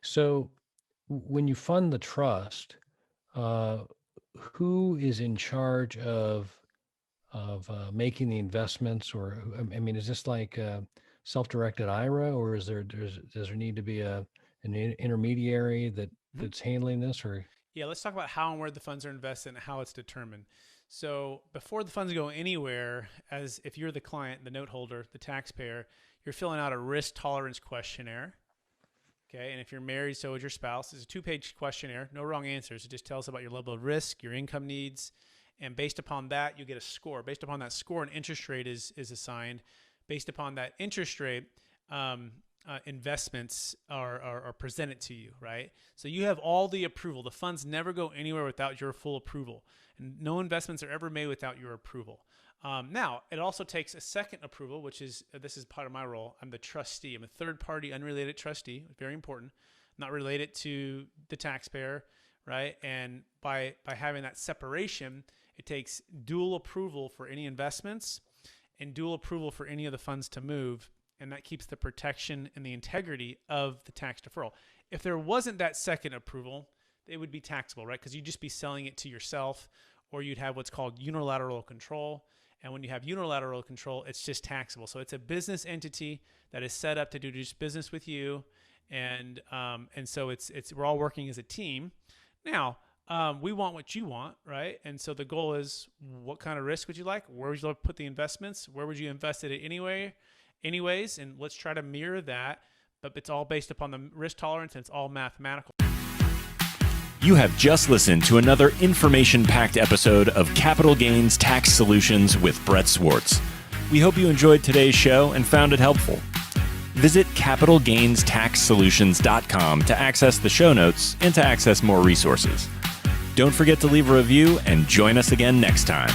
So when you fund the trust, uh, who is in charge of making the investments, or I mean, is this like a self-directed IRA, or does there need to be an intermediary Mhm. that's handling this, or Yeah, let's talk about how and where the funds are invested and how it's determined. So before the funds go anywhere, as if you're the client, the note holder, the taxpayer, you're filling out a risk tolerance questionnaire. Okay, and if you're married, so is your spouse. It's a 2-page questionnaire, no wrong answers. It just tells about your level of risk, your income needs, and based upon that, you get a score. Based upon that score, an interest rate is assigned. Based upon that interest rate, investments are presented to you, right? So you have all the approval. The funds never go anywhere without your full approval, and no investments are ever made without your approval. Now, it also takes a second approval, which is this is part of my role. I'm the trustee. I'm a third-party, unrelated trustee. Very important. Not related to the taxpayer, right? And by having that separation, it takes dual approval for any investments and dual approval for any of the funds to move, and that keeps the protection and the integrity of the tax deferral. If there wasn't that second approval, it would be taxable, right? Because you'd just be selling it to yourself, or you'd have what's called unilateral control. And when you have unilateral control, it's just taxable. So it's a business entity that is set up to do just business with you, and so it's we're all working as a team. Now, we want what you want, right? And so the goal is, what kind of risk would you like? Where would you like to put the investments? Where would you invest it anyways? And let's try to mirror that. But it's all based upon the risk tolerance, and it's all mathematical. You have just listened to another information-packed episode of Capital Gains Tax Solutions with Brett Swarts. We hope you enjoyed today's show and found it helpful. Visit capitalgainstaxsolutions.com to access the show notes and to access more resources. Don't forget to leave a review and join us again next time.